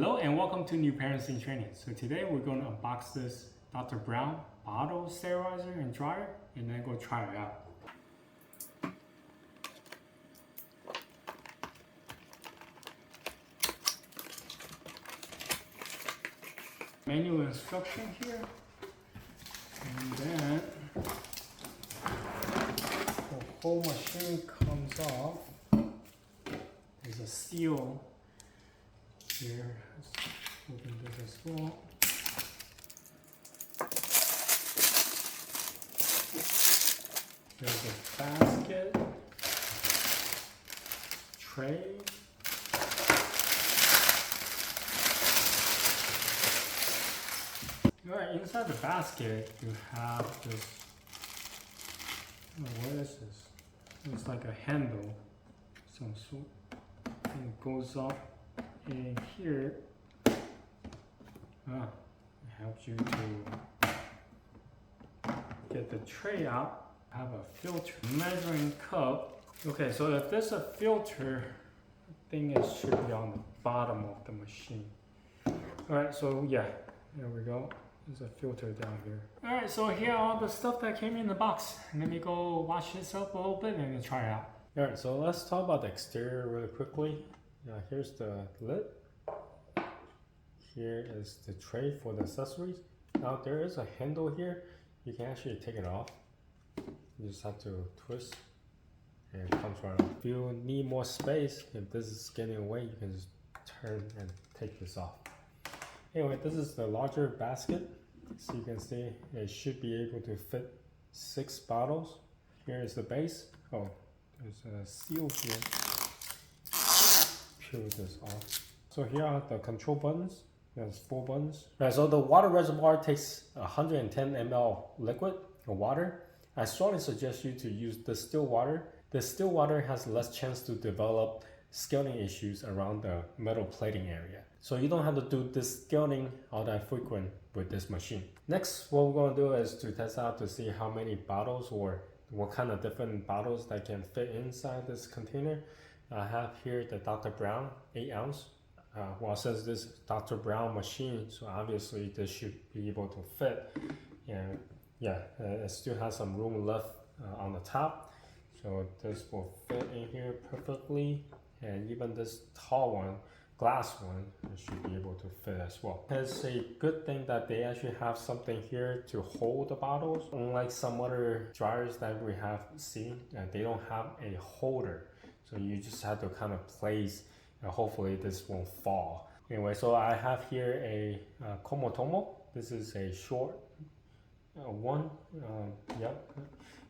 Hello and welcome to New Parents in Training. So today we're going to unbox this Dr. Brown bottle sterilizer and dryer and then go try it out. Manual instruction here, and then the whole machine comes off. There's a seal here. Let's open this as well. There's a basket, tray. Alright, inside the basket you have this, what is this? It's like a handle, some sort, and it goes off in here. It helps you to get the tray out. Have a filter, measuring cup. Okay, so if there's a filter, I think it should be on the bottom of the machine. Alright, so yeah, there we go. There's a filter down here. Alright, so here are all the stuff that came in the box. Let me go wash this up a little bit and then try it out. Alright, so let's talk about the exterior really quickly. Here's the lid. Here is the tray for the accessories. Now there is a handle here. You can actually take it off. You just have to twist and it comes right off. If you need more space, if this is getting away, you can just turn and take this off. Anyway, this is the larger basket. So you can see it should be able to fit 6 bottles. Here is the base. Oh, there's a seal here. Peel this off. So here are the control buttons. There's 4 buttons. Right, so the water reservoir takes 110 ml liquid or water. I strongly suggest you to use distilled water. Distilled water has less chance to develop scalding issues around the metal plating area. So you don't have to do this scalding all that frequent with this machine. Next, what we're going to do is to test out to see how many bottles or what kind of different bottles that can fit inside this container. I have here the Dr. Brown 8 ounce. Well, since this Dr. Brown machine, so obviously this should be able to fit. And yeah, it still has some room left on the top. So this will fit in here perfectly. And even this tall one, glass one, it should be able to fit as well. It's a good thing that they actually have something here to hold the bottles. Unlike some other dryers that we have seen, they don't have a holder. So you just have to kind of place, hopefully this won't fall. Anyway, so I have here a Komotomo. This is a short one. Yep,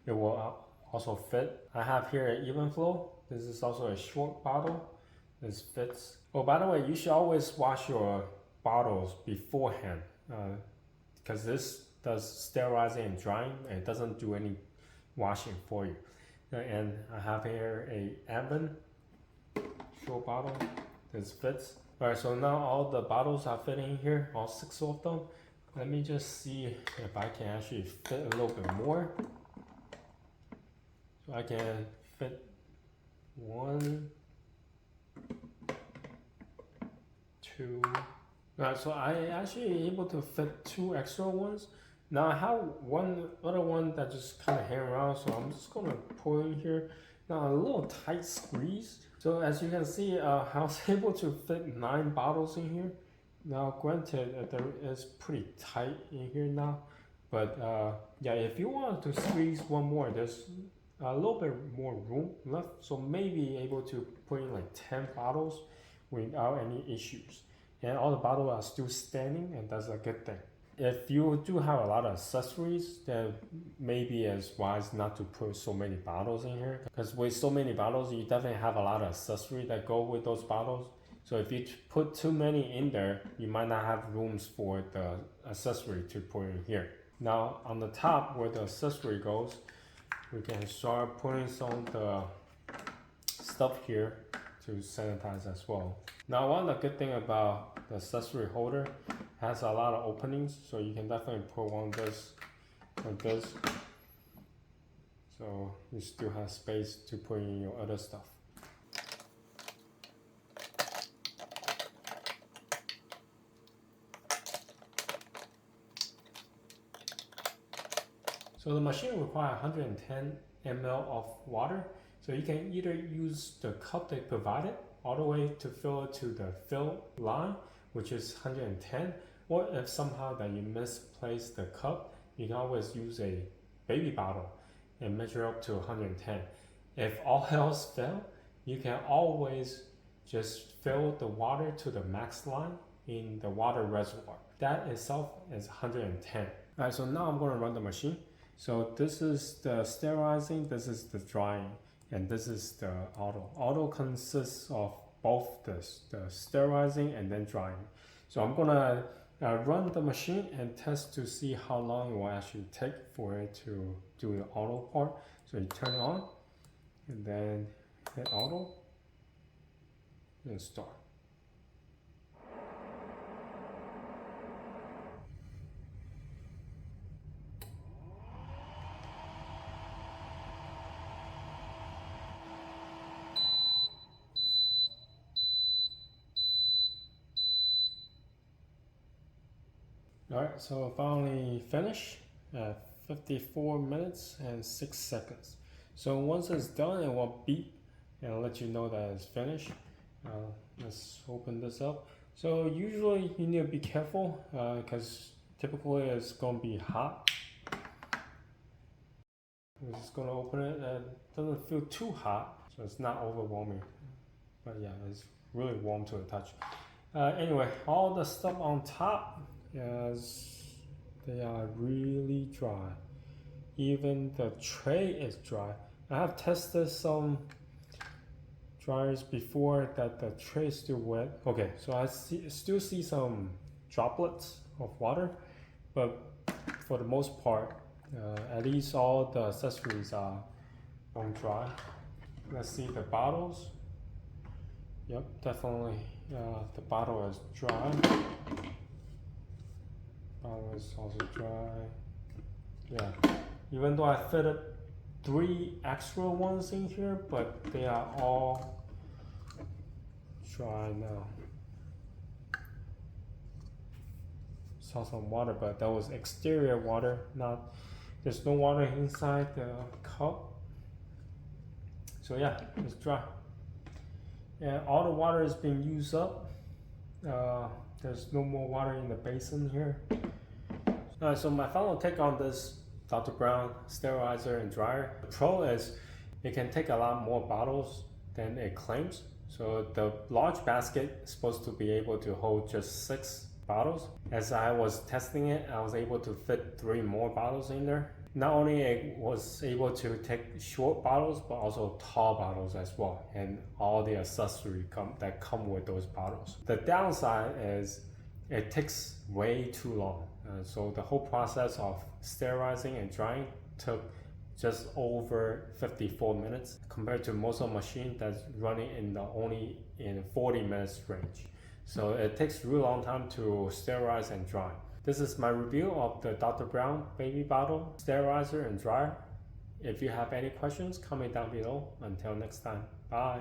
it will also fit. I have here an Even Flow. This is also a short bottle. This fits. Oh, by the way, you should always wash your bottles beforehand because this does sterilizing and drying and it doesn't do any washing for you. And I have here a Advent short bottle. This fits. Alright, so now all the bottles are fitting here, all 6 of them. Let me just see if I can actually fit a little bit more. So I can fit 1, 2. Alright, so I actually able to fit 2 extra ones. Now I have one other one that just kind of hang around, so I'm just gonna pull in here. Now a little tight squeeze. So as you can see, I was able to fit 9 bottles in here. Now granted, there is pretty tight in here now, but yeah, if you want to squeeze one more, there's a little bit more room left, so maybe able to put in like 10 bottles without any issues. And all the bottles are still standing, and that's a good thing. If you do have a lot of accessories, then maybe it's wise not to put so many bottles in here. Because with so many bottles, you definitely have a lot of accessories that go with those bottles. So if you put too many in there, you might not have rooms for the accessory to put in here. Now on the top where the accessory goes, we can start putting some of the stuff here to sanitize as well. Now one of the good things about the accessory holder has a lot of openings, so you can definitely put one of this like this. So you still have space to put in your other stuff. So the machine requires 110 ml of water. So you can either use the cup they provided all the way to fill it to the fill line, which is 110, or if somehow that you misplaced the cup, you can always use a baby bottle and measure up to 110. If all else fail, you can always just fill the water to the max line in the water reservoir. That itself is 110. Alright, so now I'm going to run the machine. So this is the sterilizing, this is the drying, and this is the auto. Auto consists of both the sterilizing and then drying. So I'm gonna run the machine and test to see how long it will actually take for it to do the auto part. So you turn it on and then hit auto and start. Alright, so finally finished at 54 minutes and 6 seconds. So once it's done, it will beep and let you know that it's finished. Let's open this up. So usually you need to be careful because typically it's going to be hot. We're just going to open it and it doesn't feel too hot, so it's not overwhelming. But yeah, it's really warm to the touch. Anyway, all the stuff on top, yes, they are really dry. Even the tray is dry. I have tested some dryers before that the tray is still wet. Okay, so I still see some droplets of water, but for the most part, at least all the accessories are on dry. Let's see the bottles. Yep, definitely the bottle is dry. Bottle is also dry. Yeah, even though I fitted 3 extra ones in here, but they are all dry now. Saw some water, but that was exterior water, not, there's no water inside the cup. So yeah, it's dry. And all the water is being used up. There's no more water in the basin here. Alright, so my final take on this Dr. Brown sterilizer and dryer. The pro is it can take a lot more bottles than it claims. So the large basket is supposed to be able to hold just 6 bottles. As I was testing it, I was able to fit 3 more bottles in there. Not only it was able to take short bottles, but also tall bottles as well, and all the accessories that come with those bottles. The downside is it takes way too long. So the whole process of sterilizing and drying took just over 54 minutes compared to most of the machine that's running only in 40 minutes range. So it takes a really long time to sterilize and dry. This is my review of the Dr. Brown baby bottle sterilizer and dryer. If you have any questions, comment down below. Until next time, bye.